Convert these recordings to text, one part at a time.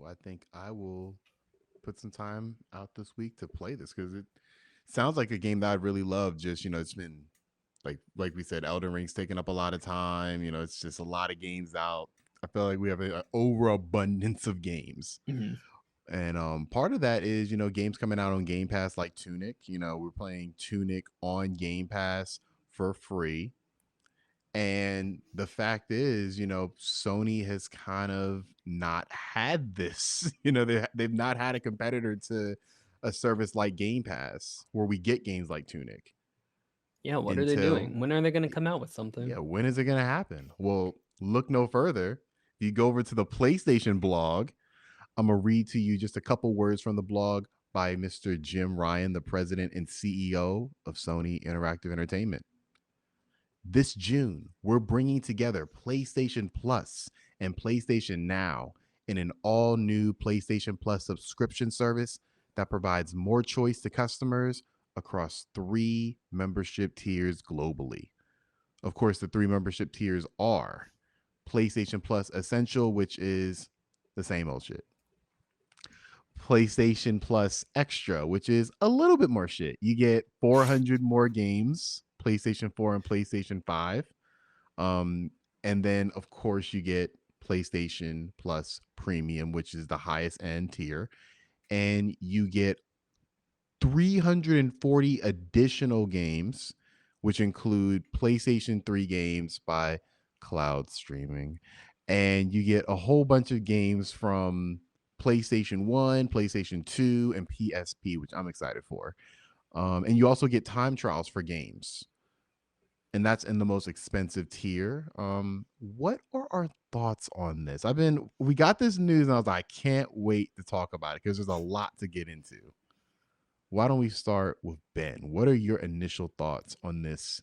I think I will put some time out this week to play this because it sounds like a game that I really love. Just it's been like we said, Elden Ring's taking up a lot of time. It's just a lot of games out. I feel like we have an overabundance of games. Mhm. And part of that is, games coming out on Game Pass like Tunic. We're playing Tunic on Game Pass for free. And the fact is, Sony has kind of not had this. They've not had a competitor to a service like Game Pass where we get games like Tunic Yeah, what are they until, doing? When are they going to come out with something? yeah, when is it going to happen? Well, look no further. You go over to the PlayStation blog. I'm going to read to you just a couple words from the blog by Mr. Jim Ryan, the president and CEO of Sony Interactive Entertainment. This June, we're bringing together PlayStation Plus and PlayStation Now in an all new PlayStation Plus subscription service that provides more choice to customers across three membership tiers globally. Of course, the three membership tiers are PlayStation Plus Essential, which is the same old shit. PlayStation Plus Extra, which is a little bit more shit. You get 400 more games, PlayStation 4 and PlayStation 5. Um, and then, of course, you get PlayStation Plus Premium, which is the highest end tier. And you get 340 additional games, which include PlayStation 3 games by cloud streaming. And you get a whole bunch of games from PlayStation 1, PlayStation 2, and PSP, which I'm excited for. And you also get time trials for games. And that's in the most expensive tier. What are our thoughts on this? We got this news and I was like, I can't wait to talk about it because there's a lot to get into. Why don't we start with Ben? What are your initial thoughts on this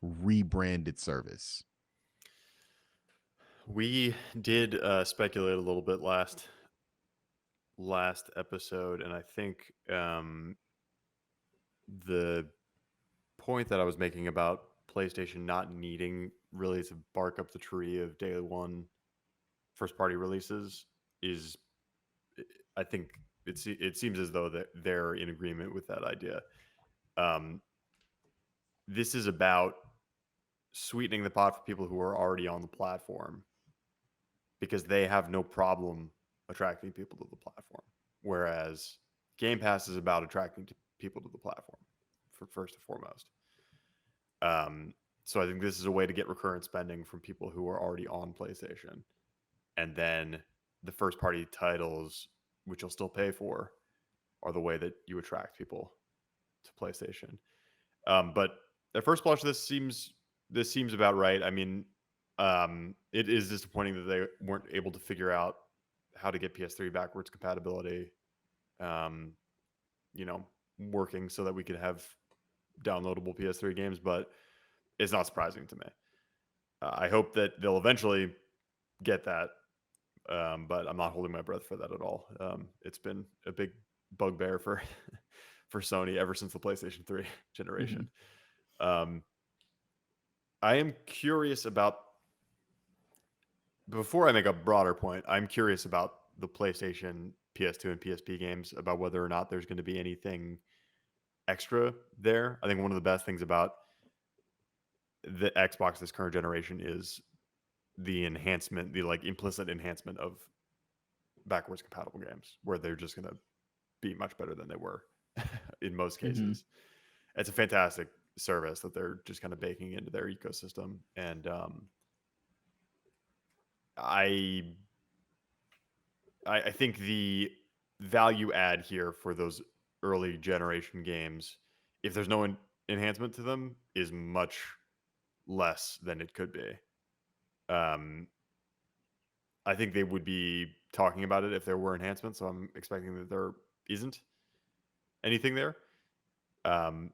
rebranded service? We did speculate a little bit last episode, and I think the point that I was making about PlayStation not needing really to bark up the tree of day one first party releases is, I think it seems as though that they're in agreement with that idea. Um, this is about sweetening the pot for people who are already on the platform because they have no problem attracting people to the platform. Whereas Game Pass is about attracting people to the platform for first and foremost. Um, so I think this is a way to get recurrent spending from people who are already on PlayStation, and then the first party titles, which you'll still pay for, are the way that you attract people to PlayStation. But at first blush, this seems about right. I mean, it is disappointing that they weren't able to figure out how to get PS3 backwards compatibility, um, you know, working so that we could have downloadable PS3 games. But it's not surprising to me. I hope that they'll eventually get that, but I'm not holding my breath for that at all. It's been a big bugbear for for Sony ever since the PlayStation 3 Mhm. generation. Um, I am curious about, before I make a broader point, I'm curious about the PlayStation, PS2, and PSP games, about whether or not there's going to be anything extra there. I think one of the best things about the Xbox this current generation is the enhancement, the like implicit enhancement of backwards compatible games, where they're just going to be much better than they were in most Mhm. cases. It's a fantastic service that they're just kind of baking into their ecosystem, and I I think the value add here for those early generation games, if there's no enhancement to them, is much less than it could be. Um, I think they would be talking about it if there were enhancements, so I'm expecting that there isn't anything there. Um,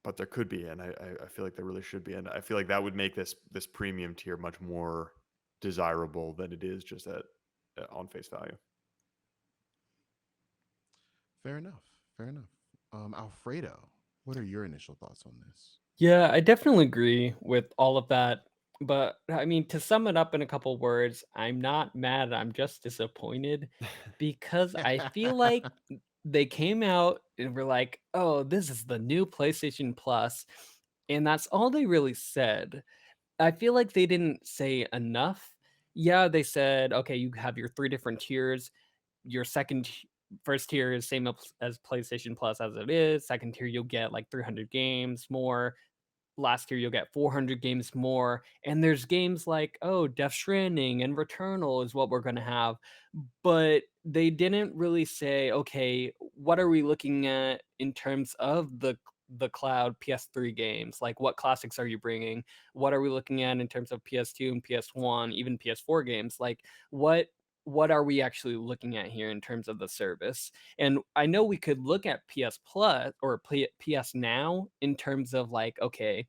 but there could be, and I feel like there really should be, and I feel like that would make this premium tier much more desirable than it is just at on face value. Fair enough. Fair enough. Alfredo, what are your initial thoughts on this? Yeah, I definitely agree with all of that. But I mean, to sum it up in a couple words, I'm not mad, I'm just disappointed because I feel like they came out and were like, "Oh, this is the new PlayStation Plus," and that's all they really said. I feel like they didn't say enough. Yeah, they said, "Okay, you have your 3 different tiers. Your first tier is same as PlayStation Plus as it is. Second tier, you'll get, like, 300 games more. Last year you'll get 400 games more, and there's games like, oh, Death Stranding and Returnal is what we're gonna have, but they didn't really say, okay, what are we looking at in terms of the cloud PS3 games? Like, what classics are you bringing? What are we looking at in terms of PS2 and PS1, even PS4 games? Like, what are we actually looking at here in terms of the service? And I know we could look at PS Plus or PS Now in terms of like, okay,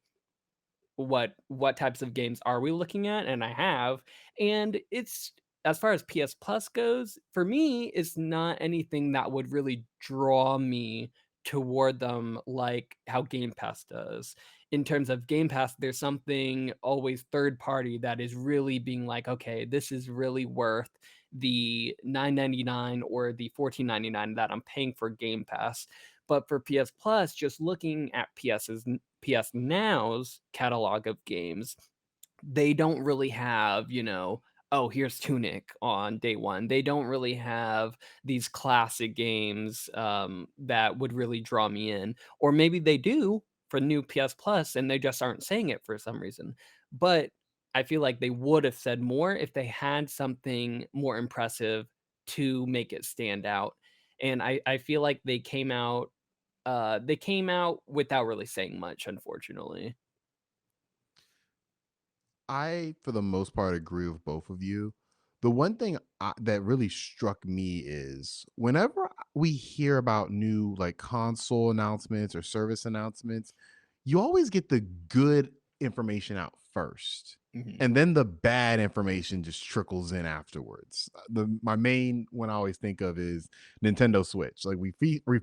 what types of games are we looking at? And I have, and it's as far as PS Plus goes, for me, it's not anything that would really draw me toward them like how Game Pass does. In terms of Game Pass, there's something always third party that is really being like, okay, this is really worth the 9.99 or the 14.99 that I'm paying for Game Pass. But for PS Plus, just looking at PS Now's catalog of games, they don't really have, oh, here's Tunic on day one. They don't really have these classic games that would really draw me in. Or maybe they do for new PS Plus and they just aren't saying it for some reason. But I feel like they would have said more if they had something more impressive to make it stand out. And I feel like they came out without really saying much, unfortunately. I, for the most part, agree with both of you. The one thing that really struck me is whenever we hear about new like console announcements or service announcements, you always get the good information out first. Mhm. And then the bad information just trickles in afterwards. My main one I always think of is Nintendo Switch. Like we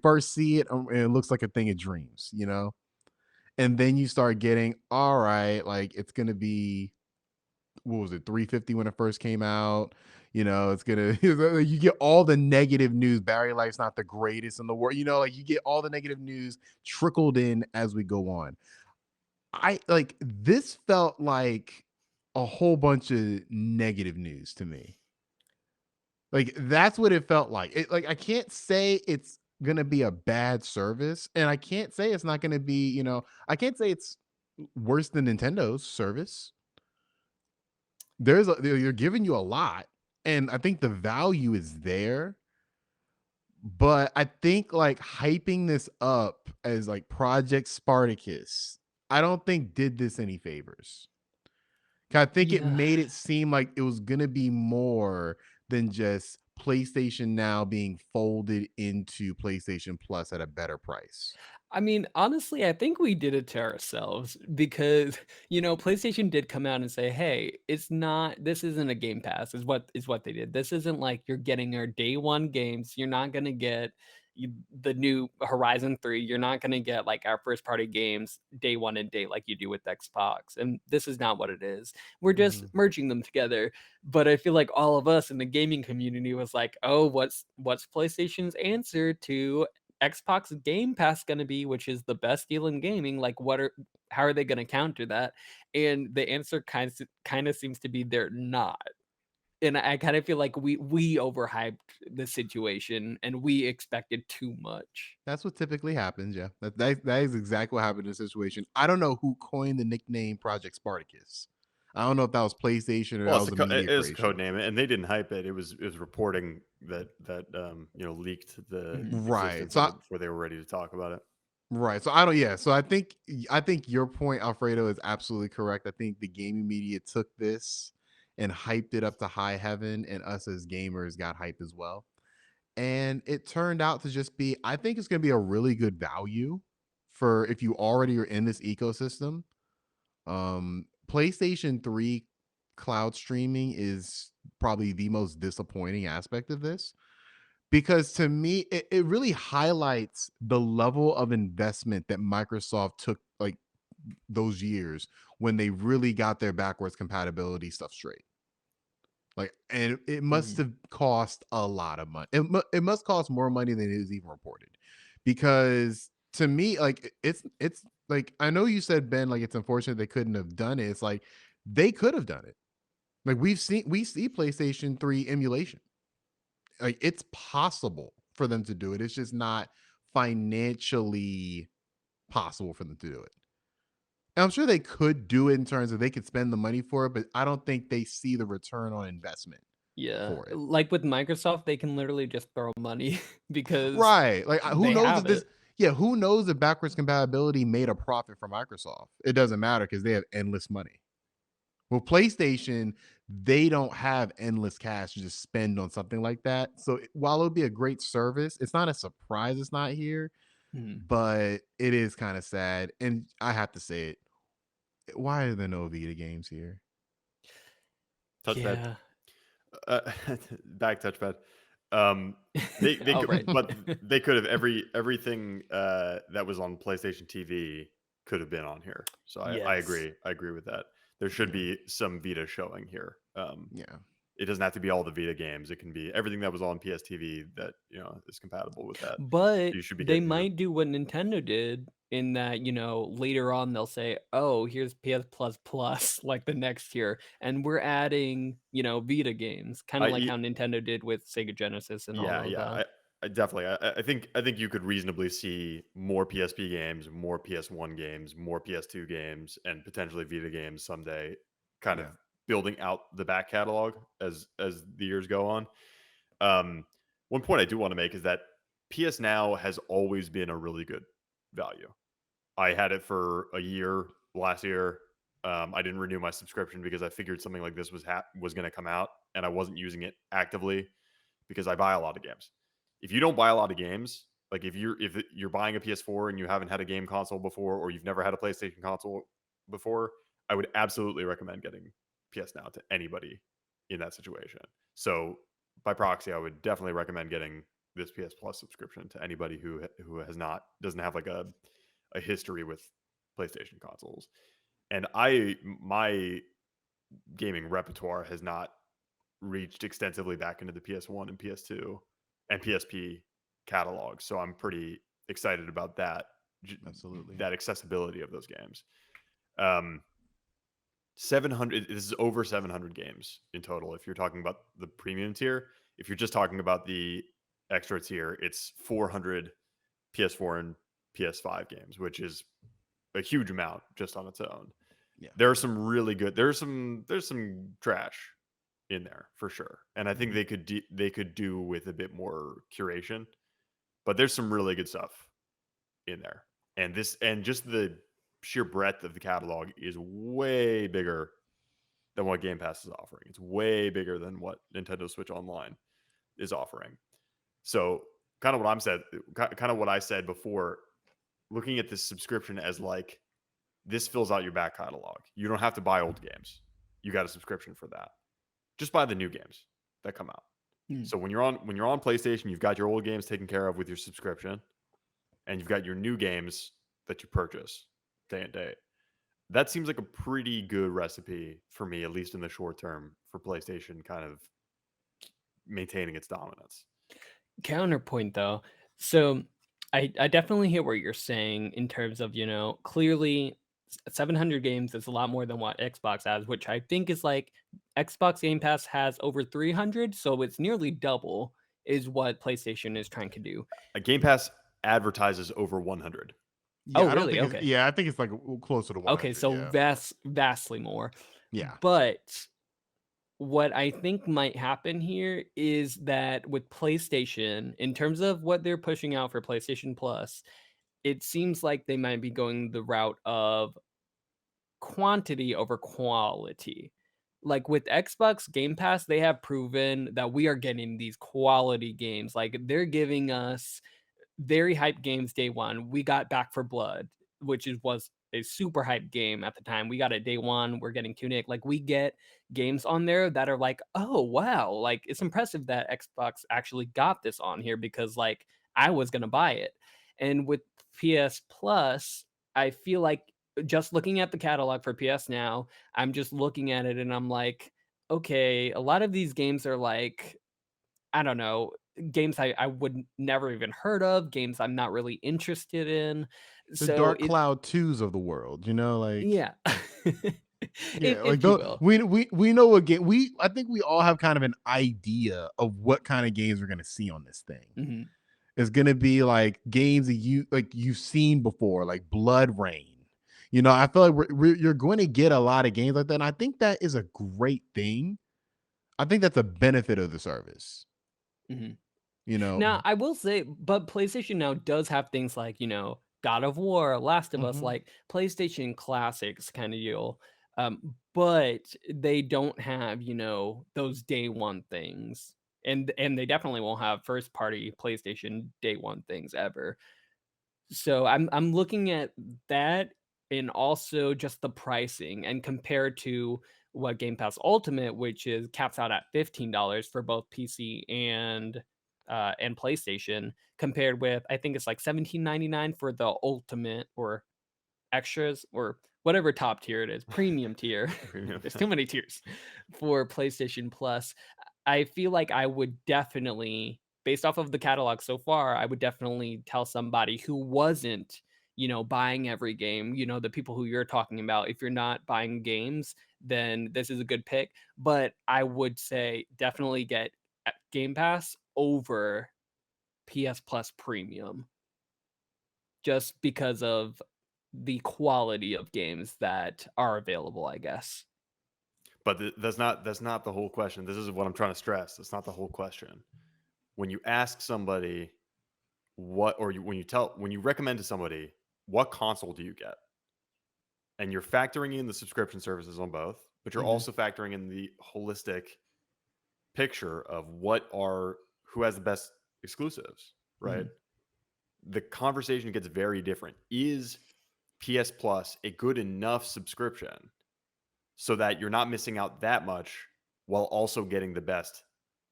first see it and it looks like a thing of dreams, you know? And then you start getting, all right, like it's gonna be what was it, 350 when it first came out. You know, it's gonna you get all the negative news. Battery life's not the greatest in the world. You know, like you get all the negative news trickled in as we go on. I like this felt like a whole bunch of negative news to me. Like that's what it felt like. Like I can't say it's gonna be a bad service, and I can't say it's not gonna be, I can't say it's worse than Nintendo's service. They're giving you a lot, and I think the value is there, but I think, like, hyping this up as, like, Project Spartacus, I don't think did this any favors. 'Cause I think it Yeah. made it seem like it was gonna be more than just PlayStation Now being folded into PlayStation Plus at a better price. I mean, honestly, I think we did it to ourselves because, PlayStation did come out and say, "Hey, this isn't a Game Pass," is what they did. This isn't like you're getting our day one games. You're not gonna get the new Horizon 3. You're not gonna get like our first party games day one and day like you do with Xbox. And this is not what it is. We're just Mhm. merging them together. But I feel like all of us in the gaming community was like, "Oh, what's PlayStation's answer to Xbox Game Pass gonna be, which is the best deal in gaming? Like, how are they gonna counter that?" And the answer kinda seems to be they're not. And I kinda feel like we overhyped the situation and we expected too much. That's what typically happens, yeah. That is exactly what happened in this situation. I don't know who coined the nickname Project Spartacus. I don't know if that was PlayStation or Well, that it's was a a it media is a code creation. name, and they didn't hype it. It was reporting that leaked the Mhm. Right. existence of it before they were ready to talk about it. Right. So I don't yeah. So I think your point, Alfredo, is absolutely correct. I think the gaming media took this and hyped it up to high heaven, and us as gamers got hype as well. And it turned out to just be, I think it's gonna be a really good value for if you already are in this ecosystem. PlayStation 3 cloud streaming is probably the most disappointing aspect of this because to me it really highlights the level of investment that Microsoft took like those years when they really got their backwards compatibility stuff straight. Like, and it must Mhm. have cost a lot of money. It must cost more money than it is even reported, because to me, like it's like, I know you said, Ben, like it's unfortunate they couldn't have done it. It's like they could have done it. Like we see PlayStation 3 emulation. Like it's possible for them to do it. It's just not financially possible for them to do it. And I'm sure they could do it in terms of they could spend the money for it, but I don't think they see the return on investment Yeah, for it. like with Microsoft, they can literally just throw money because Right. Like who they knows have if this it. yeah, who knows if backwards compatibility made a profit for Microsoft? It doesn't matter because they have endless money. Well, PlayStation, they don't have endless cash to just spend on something like that. So while it would be a great service, it's not a surprise it's not here, Mhm. but it is kind of sad. And I have to say it. Why are there no Vita games here? Touchpad. Yeah. Uh, back touchpad. Um, they Oh, could, right. but they could have everything that was on PlayStation TV could have been on here. So I Yes. agree. I agree with that. There should Yeah. be some Vita showing here. Yeah. It doesn't have to be all the Vita games. It can be everything that was on PS TV that is compatible with that. But You should be they getting here. might do what Nintendo did in that, later on they'll say, "Oh, here's PS Plus Plus," like the next year, and we're adding, Vita games, kind of like I how Nintendo did with Sega Genesis and all Yeah, of yeah. that. I definitely. I think you could reasonably see more PSP games, more PS1 games, more PS2 games, and potentially Vita games someday, kind of Yeah. building out the back catalog as the years go on. Um, One point I do want to make is that PS Now has always been a really good value. I had it for a year last year. I didn't renew my subscription because I figured something like this was going to come out, and I wasn't using it actively because I buy a lot of games. If you don't buy a lot of games, like if you're buying a PS4 and you haven't had a game console before, or you've never had a PlayStation console before, I would absolutely recommend getting PS Now to anybody in that situation. So by proxy, I would definitely recommend getting this PS Plus subscription to anybody who doesn't have like a history with PlayStation consoles. And my gaming repertoire has not reached extensively back into the PS1 and PS2 and PSP catalog. So I'm pretty excited about Absolutely. that accessibility of those games. Um, 700. This is over 700 games in total. If you're talking about the premium tier, if you're just talking about the extra tier, it's 400 PS4 and PS5 games, which is a huge amount just on its own. Yeah. There are some really good. There's some trash in there for sure, and I think Mhm. they could do with a bit more curation. But there's some really good stuff in there, and just the sheer breadth of the catalog is way bigger than what Game Pass is offering. It's way bigger than what Nintendo Switch Online is offering. So kind of what I said before, looking at this subscription as like this fills out your back catalog. You don't have to buy old games. You got a subscription for that. Just buy the new games that come out. Mm. So when you're on PlayStation, you've got your old games taken care of with your subscription, and you've got your new games that you purchase day and date. That seems like a pretty good recipe for me, at least in the short term, for PlayStation kind of maintaining its dominance. Counterpoint though. So I definitely hear what you're saying in terms of, clearly 700 games is a lot more than what Xbox has, which I think is like Xbox Game Pass has over 300, so it's nearly double is what PlayStation is trying to do. Game Pass advertises over 100. Oh, Yeah, I don't really? think it's Okay. yeah, I think it's like closer to Okay, 100. so Yeah. vastly more. Yeah. But what I think might happen here is that with PlayStation, in terms of what they're pushing out for PlayStation Plus, it seems like they might be going the route of quantity over quality. Like with Xbox Game Pass, they have proven that we are getting these quality games. Like they're giving us very hyped games day one. We got Back for Blood, which was a super hyped game at the time. We got it day one. We're getting Tunic. Like we get games on there that are like, oh wow, like it's impressive that Xbox actually got this on here because like I was gonna buy it. And with PS Plus, I feel like just looking at the catalog for PS Now, I'm just looking at it and I'm like, okay, a lot of these games are like, I don't know, games I would never even heard of, games I'm not really interested in. The So Dark it Cloud 2s of the world, like yeah. yeah, like If you though will. we know what game we I think we all have kind of an idea of what kind of games we're gonna see on this thing. Mhm, It's gonna be like games that you've seen before, like Blood Rain. I feel like you're going to get a lot of games like that. And I think that is a great thing. I think that's a benefit of the service. mhm. You know. Now, I will say, but PlayStation Now does have things like, God of War, Last of Us, Mhm. like PlayStation classics kind of deal. But they don't have, those day one things. And they definitely won't have first party PlayStation day one things ever. So I'm looking at that and also just the pricing and compared to what Game Pass Ultimate, which is caps out at $15 for both PC and PlayStation, compared with I think it's like 17.99 for the Ultimate or extras or whatever top tier it is, premium tier. Premium. There's too many tiers for PlayStation Plus. I feel like I would definitely, based off of the catalog so far, I would definitely tell somebody who wasn't, buying every game, the people who you're talking about. If you're not buying games, then this is a good pick. But I would say definitely get Game Pass over PS Plus Premium just because of the quality of games that are available, I guess. But that's not the whole question. This is what I'm trying to stress. That's not the whole question. When you ask somebody when you recommend to somebody what console do you get, and you're factoring in the subscription services on both, but you're Mhm, also factoring in the holistic picture of who has the best exclusives, right? mhm. The conversation gets very different. Is PS Plus a good enough subscription so that you're not missing out that much while also getting the best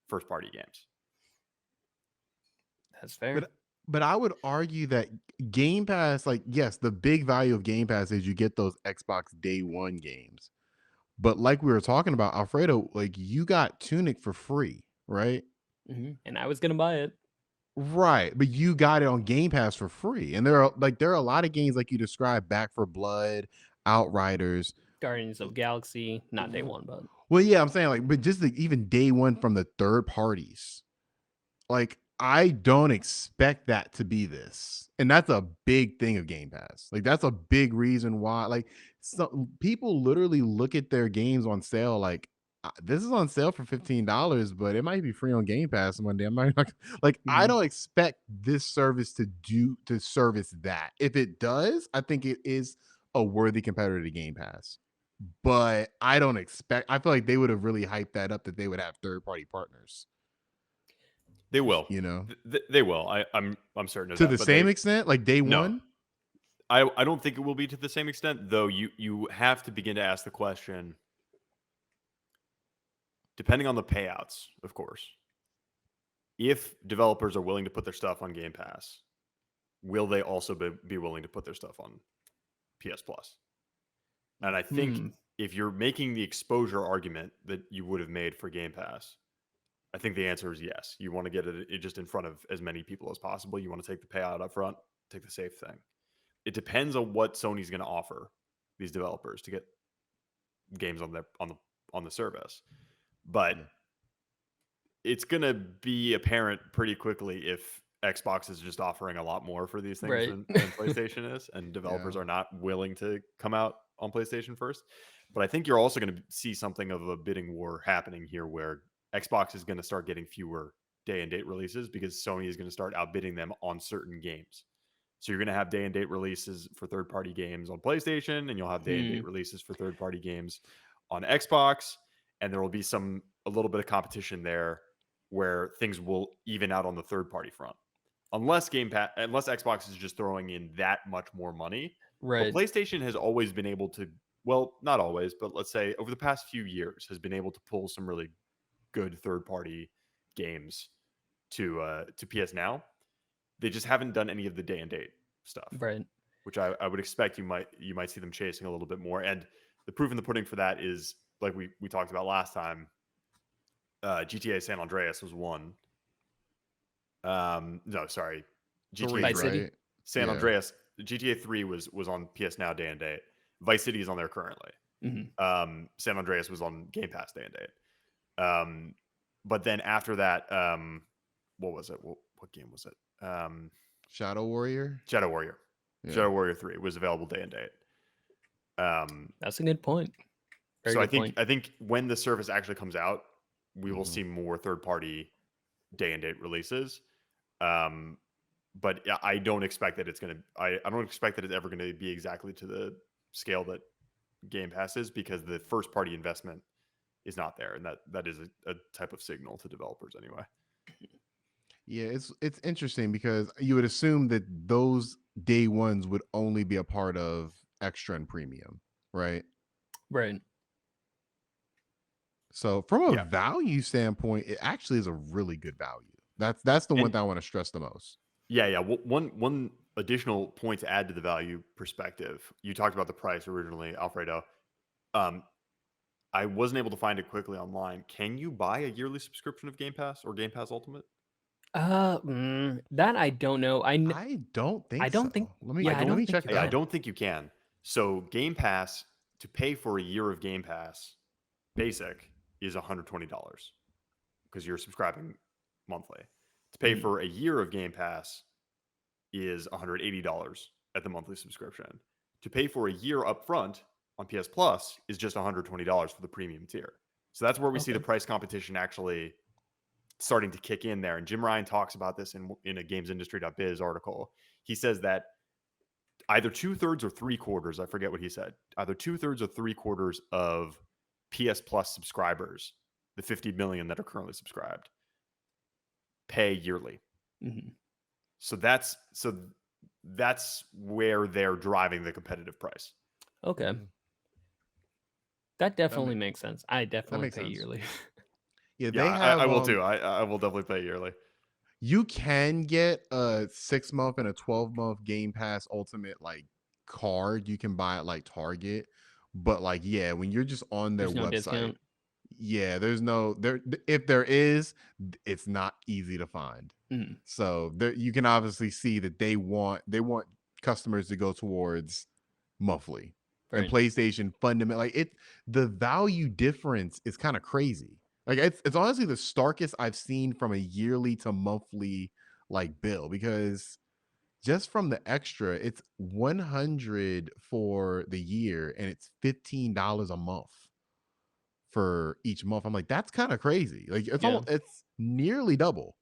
first party games? That's fair. But I would argue that Game Pass, like, yes, the big value of Game Pass is you get those Xbox Day One games. But like we were talking about, Alfredo, like you got Tunic for free, right? And I was gonna buy it. Right, but you got it on Game Pass for free, and there are a lot of games like you described, Back for Blood, Outriders. Guardians of Galaxy, not day R- one, but Well, yeah, I'm saying like, but just even day one from the third parties, like I don't expect that to be this, and that's a big thing of Game Pass. Like that's a big reason why, like, people literally look at their games on sale like. This is on sale for $15, but it might be free on Game Pass one day. I'm not like I mhm. don't expect this service to service that. If it does, I think it is a worthy competitor to Game Pass. But I don't expect. I feel like they would have really hyped that up that they would have third party partners. They will. You know, They will. I'm certain of to that. the But they same extent, like day no. one. I don't think it will be to the same extent, though. You have to begin to ask the question, depending on the payouts, of course. If developers are willing to put their stuff on Game Pass, will they also be willing to put their stuff on PS Plus? And I think Hmm, if you're making the exposure argument that you would have made for Game Pass, I think the answer is yes. You want to get it just in front of as many people as possible. You want to take the payout up front, take the safe thing. It depends on what Sony's going to offer these developers to get games on the service. But Yeah. it's going to be apparent pretty quickly if Xbox is just offering a lot more for these things right. than PlayStation is, and Yeah. developers are not willing to come out on PlayStation first. But I think you're also going to see something of a bidding war happening here where Xbox is going to start getting fewer day and date releases because Sony is going to start outbidding them on certain games. So you're going to have day and date releases for third party games on PlayStation, and you'll have day and Hmm, date releases for third party games on Xbox, and there will be a little bit of competition there where things will even out on the third party front. Unless Xbox is just throwing in that much more money. But right. PlayStation has always been able to, well, not always, but let's say over the past few years has been able to pull some really good third party games to PS Now. They just haven't done any of the day and date stuff. Right. which I would expect you might see them chasing a little bit more. And the proof in the pudding for that is, like we talked about last time, GTA San Andreas was one. No, sorry, GTA 3, Vice 3. City. right? San Yeah. Andreas, GTA 3 was on PS Now day and date. Vice City is on there currently. Mhm. San Andreas was on Game Pass day and date. But then after that, what was it? What game was it? Shadow Warrior. Shadow Warrior. Yeah. Shadow Warrior 3 was available day and date. That's a good point. Very So good point. I think when the service actually comes out, we will see more third party day and date releases. But yeah, I don't expect that it's gonna. I don't expect that it's ever gonna be exactly to the scale that Game Pass is, because the first party investment is not there, and that is a type of signal to developers anyway. Yeah, it's interesting because you would assume that those day ones would only be a part of extra and premium, right? Right. So from a Yeah, value standpoint, it actually is a really good value. That's the one and thing I want to stress the most. yeah. One additional point to add to the value perspective. You talked about the price originally, Alfredo. Um, I wasn't able to find it quickly online. Can you buy a yearly subscription of Game Pass or Game Pass Ultimate? That I don't know. I don't I think don't think. so. Let me Yeah, I let don't me think check you it I out. can. don't think you can. So Game Pass, to pay for a year of Game Pass basic, is $120 because you're subscribing monthly. To pay Mhm. for a year of Game Pass is $180 at the monthly subscription. To pay for a year upfront on PS Plus is just $120 for the premium tier. So that's where we see the Okay. price competition actually starting to kick in there. And Jim Ryan talks about this in a gamesindustry.biz article. He says that either 2/3 or 3/4, I forget what he said, either 2/3 or 3/4 of PS Plus subscribers, the 50 million that are currently subscribed, pay yearly. Mhm. So that's where they're driving the competitive price. Okay. Mhm. That That definitely makes makes sense. I that definitely makes pay sense. yearly. Yeah, Yeah, they I have will too. I will definitely pay yearly. you can get a 6 month and a 12-month Game Pass Ultimate like card you can buy at like Target. But like, yeah, when you're just on their There's no website, discount. yeah, there's no there if there is, it's not easy to find. Mhm. So there you can obviously see that they want customers to go towards monthly. And Right. PlayStation fundamental like it the value difference is kind of crazy. Like it's honestly the starkest I've seen from a yearly to monthly like bill because just from the extra, it's 100 for the year and it's $15 a month for each month. I'm like, that's kind of crazy. Like Yeah. it's nearly double.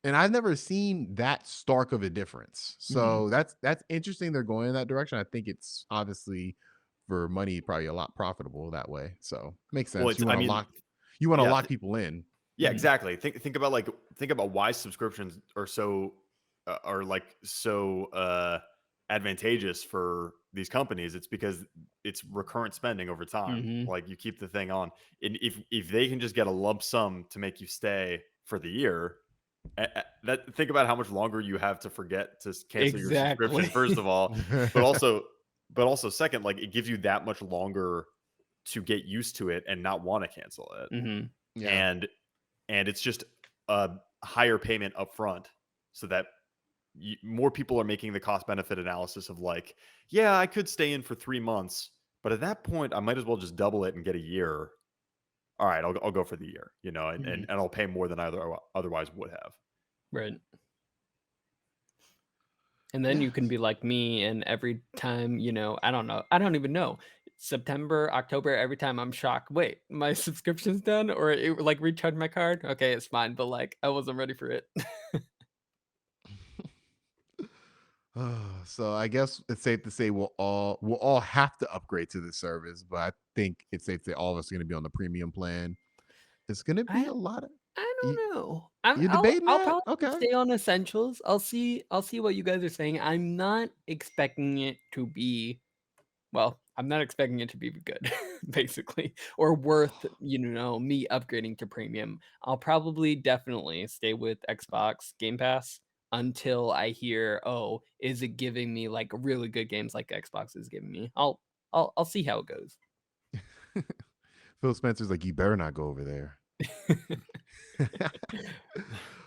And I've never seen that stark of a difference. Mhm. So that's interesting. They're going in that direction. I think it's obviously for money probably a lot profitable that way. So makes Well, sense. it's I mean, You want to yeah, lock people in. yeah, Mhm. exactly. Think about why subscriptions are like so advantageous for these companies. It's because it's recurrent spending over time. Mhm. Like, you keep the thing on, and if they can just get a lump sum to make you stay for the year, that think about how much longer you have to forget to cancel your subscription. Exactly. First of all, but also second, like, it gives you that much longer to get used to it and not want to cancel it. Mhm. Yeah. And it's just a higher payment upfront, so that more people are making the cost benefit analysis of, like, yeah, I could stay in for 3 months, but at that point I might as well just double it and get a year. All right, I'll go for the year, and, Mhm. I'll pay more than I otherwise would have. Right. And then Yeah. you can be like me, and every time, I don't know. I don't even know. September, October, every time I'm shocked. Wait, my subscription's done, or it like recharge my card. Okay, it's fine, but like I wasn't ready for it. So I guess it's safe to say we'll all have to upgrade to this service, but I think it's safe to say all of us are going to be on the premium plan. It's going to be I a lot of I you, don't know. I'm you debating I'll that? probably Okay. stay on essentials. I'll see what you guys are saying. I'm not expecting it to be well, I'm not expecting it to be good, basically, or worth, me upgrading to premium. I'll probably definitely stay with Xbox Game Pass. until I hear, "Oh, is it giving me, like, really good games like Xbox is giving me?" I'll see how it goes. Phil Spencer's like, you better not go over there.